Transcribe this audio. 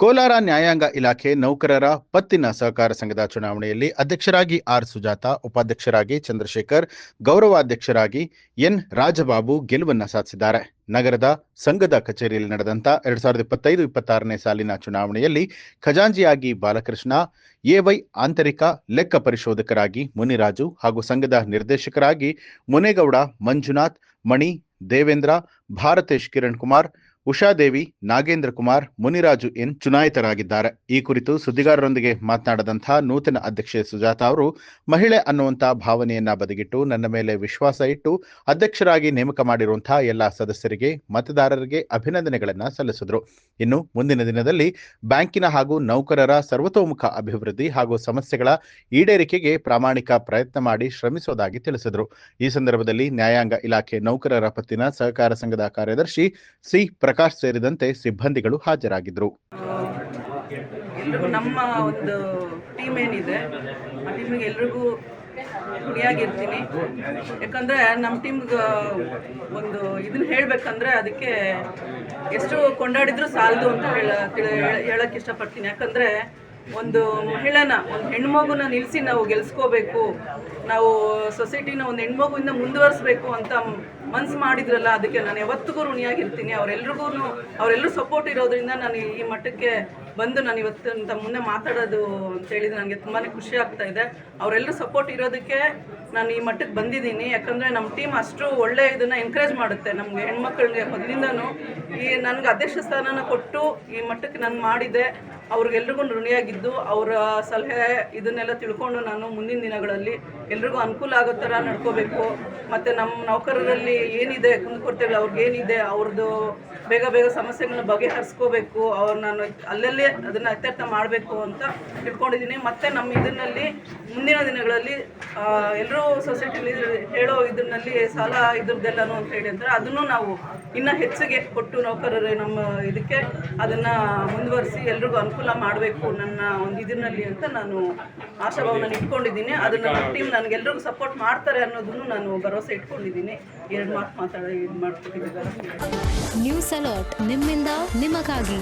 ಕೋಲಾರ ನ್ಯಾಯಾಂಗ ಇಲಾಖೆ ನೌಕರರ ಪತ್ತಿನ ಸಹಕಾರ ಸಂಘದ ಚುನಾವಣೆಯಲ್ಲಿ ಅಧ್ಯಕ್ಷರಾಗಿ ಆರ್ ಸುಜಾತ, ಉಪಾಧ್ಯಕ್ಷರಾಗಿ ಚಂದ್ರಶೇಖರ್, ಗೌರವಾಧ್ಯಕ್ಷರಾಗಿ ಎನ್ ರಾಜಬಾಬು ಗೆಲುವನ್ನು ಸಾಧಿಸಿದ್ದಾರೆ. ನಗರದ ಸಂಘದ ಕಚೇರಿಯಲ್ಲಿ ನಡೆದಂತ 2025-26ನೇ ಸಾಲಿನ ಚುನಾವಣೆಯಲ್ಲಿ ಖಜಾಂಚಿಯಾಗಿ ಬಾಲಕೃಷ್ಣ, ಎವೈ ಆಂತರಿಕ ಲೆಕ್ಕ ಪರಿಶೋಧಕರಾಗಿ ಮುನಿರಾಜು ಹಾಗೂ ಸಂಘದ ನಿರ್ದೇಶಕರಾಗಿ ಮುನೇಗೌಡ, ಮಂಜುನಾಥ್, ಮಣಿ, ದೇವೇಂದ್ರ, ಭಾರತೇಶ್ ಕಿರಣ್ ಕುಮಾರ್, ಉಷಾದೇವಿ, ನಾಗೇಂದ್ರ ಕುಮಾರ್, ಮುನಿರಾಜು ಎನ್ ಚುನಾಯಿತರಾಗಿದ್ದಾರೆ. ಈ ಕುರಿತು ಸುದ್ದಿಗಾರರೊಂದಿಗೆ ಮಾತನಾಡಿದಂತಹ ನೂತನ ಅಧ್ಯಕ್ಷೆ ಸುಜಾತ ಅವರು, ಮಹಿಳೆ ಅನ್ನುವಂಥ ಭಾವನೆಯನ್ನ ಬದಿಗಿಟ್ಟು ನನ್ನ ಮೇಲೆ ವಿಶ್ವಾಸ ಇಟ್ಟು ಅಧ್ಯಕ್ಷರಾಗಿ ನೇಮಕ ಮಾಡಿರುವಂತಹ ಎಲ್ಲ ಸದಸ್ಯರಿಗೆ, ಮತದಾರರಿಗೆ ಅಭಿನಂದನೆಗಳನ್ನ ಸಲ್ಲಿಸಿದರು. ಇನ್ನು ಮುಂದಿನ ದಿನದಲ್ಲಿ ಬ್ಯಾಂಕಿನ ಹಾಗೂ ನೌಕರರ ಸರ್ವತೋಮುಖ ಅಭಿವೃದ್ಧಿ ಹಾಗೂ ಸಮಸ್ಯೆಗಳ ಈಡೇರಿಕೆಗೆ ಪ್ರಾಮಾಣಿಕ ಪ್ರಯತ್ನ ಮಾಡಿ ಶ್ರಮಿಸುವುದಾಗಿ ತಿಳಿಸಿದರು. ಈ ಸಂದರ್ಭದಲ್ಲಿ ನ್ಯಾಯಾಂಗ ಇಲಾಖೆ ನೌಕರರ ಪತ್ತಿನ ಸಹಕಾರ ಸಂಘದ ಕಾರ್ಯದರ್ಶಿ ಸಿ ಪ್ರಕಾಶ್ ಸೇರಿದಂತೆ ಸಿಬ್ಬಂದಿಗಳು ಹಾಜರಾಗಿದ್ದರು. ನಮ್ಮ ಒಂದು ಟೀಮ್ ಏನಿದೆ ಆ ಟೀಮಿಗೆ ಎಲ್ರಿಗೂ ಋಣಿಯಾಗಿರ್ತೀನಿ. ಯಾಕಂದರೆ ನಮ್ಮ ಟೀಮ್ಗೆ ಒಂದು ಇದನ್ನ ಹೇಳಬೇಕಂದ್ರೆ ಅದಕ್ಕೆ ಎಷ್ಟು ಕೊಂಡಾಡಿದ್ರು ಸಾಲದು ಅಂತ ಹೇಳಕ್ಕೆ ಇಷ್ಟಪಡ್ತೀನಿ. ಯಾಕಂದರೆ ಒಂದು ಮಹಿಳೆನ, ಒಂದು ಹೆಣ್ಮಗುನ ನಿಲ್ಲಿಸಿ ನಾವು ಗೆಲ್ಸ್ಕೋಬೇಕು, ನಾವು ಸೊಸೈಟಿನ ಒಂದು ಹೆಣ್ಮಗುವಿಂದ ಮುಂದುವರಿಸ್ಬೇಕು ಅಂತ ಮನ್ಸು ಮಾಡಿದ್ರಲ್ಲ, ಅದಕ್ಕೆ ನಾನು ಯಾವತ್ತಿಗೂ ಋಣಿಯಾಗಿರ್ತೀನಿ. ಅವರೆಲ್ಲರೂ ಸಪೋರ್ಟ್ ಇರೋದ್ರಿಂದ ನಾನು ಈ ಮಟ್ಟಕ್ಕೆ ಬಂದು ನಾನು ಇವತ್ತು ಅಂತ ಮುಂದೆ ಮಾತಾಡೋದು ಅಂತ ಹೇಳಿದ್ರೆ ನನಗೆ ತುಂಬಾ ಖುಷಿ ಆಗ್ತಾ ಇದೆ. ಅವರೆಲ್ಲರೂ ಸಪೋರ್ಟ್ ಇರೋದಕ್ಕೆ ನಾನು ಈ ಮಟ್ಟಕ್ಕೆ ಬಂದಿದ್ದೀನಿ. ಯಾಕಂದರೆ ನಮ್ಮ ಟೀಮ್ ಅಷ್ಟು ಒಳ್ಳೆ ಇದನ್ನು ಎನ್ಕರೇಜ್ ಮಾಡುತ್ತೆ ನಮಗೆ ಹೆಣ್ಮಕ್ಳಿಗೆ. ಮೊದಲಿಂದನೂ ನನಗೆ ಅಧ್ಯಕ್ಷ ಸ್ಥಾನನ ಕೊಟ್ಟು ಈ ಮಟ್ಟಕ್ಕೆ ನಾನು ಮಾಡಿದೆ. ಅವ್ರಿಗೆಲ್ರಿಗೂ ಋಣಿಯಾಗಿದ್ದು ಅವರ ಸಲಹೆ ಇದನ್ನೆಲ್ಲ ತಿಳ್ಕೊಂಡು ನಾನು ಮುಂದಿನ ದಿನಗಳಲ್ಲಿ ಎಲ್ರಿಗೂ ಅನುಕೂಲ ಆಗೋ ಥರ ನಡ್ಕೋಬೇಕು. ಮತ್ತು ನಮ್ಮ ನೌಕರರಲ್ಲಿ ಏನಿದೆ ಕುಂದುಕೊರತೆಗಳು, ಅವ್ರಿಗೇನಿದೆ ಅವ್ರದ್ದು ಬೇಗ ಸಮಸ್ಯೆಗಳನ್ನ ಬಗೆಹರಿಸ್ಕೋಬೇಕು. ನಾನು ಅಲ್ಲಲ್ಲೇ ಅದನ್ನು ಇತ್ಯರ್ಥ ಮಾಡಬೇಕು ಅಂತ ತಿಳ್ಕೊಂಡಿದ್ದೀನಿ. ಮತ್ತು ನಮ್ಮ ಇದನ್ನಲ್ಲಿ ಮುಂದಿನ ದಿನಗಳಲ್ಲಿ ಎಲ್ಲರೂ ಸೊಸೈಟಿಲಿ ಹೇಳೋ ಇದನ್ನಲ್ಲಿ ಸಾಲ ಇದ್ರದ್ದೆಲ್ಲನೂ ಅಂತ ಹೇಳಿ ಅಂತಾರೆ, ಅದನ್ನು ನಾವು ಇನ್ನೂ ಹೆಚ್ಚಿಗೆ ಕೊಟ್ಟು ನೌಕರರು ನಮ್ಮ ಇದಕ್ಕೆ ಅದನ್ನು ಮುಂದುವರಿಸಿ ಎಲ್ರಿಗೂ ಅನುಕೂಲ ಮಾಡಬೇಕು ನನ್ನ ಒಂದು ಇದರಲ್ಲಿ ಅಂತ ನಾನು ಆಶಾಭಾವನ ಇಟ್ಕೊಂಡಿದ್ದೀನಿ. ಅದನ್ನು ನಮ್ಮ ಟೀಮ್ ನನಗೆಲ್ರಿಗೂ ಸಪೋರ್ಟ್ ಮಾಡ್ತಾರೆ ಅನ್ನೋದನ್ನು ನಾನು ಭರವಸೆ ಇಟ್ಕೊಂಡಿದ್ದೀನಿ. 2 ಮಾತು ಇದು ಮಾಡ್ತಿದ್ದೀನಿ. ನ್ಯೂಸ್ ಅಲರ್ಟ್ ನಿಮ್ಮಿಂದ ನಿಮಗಾಗಿ.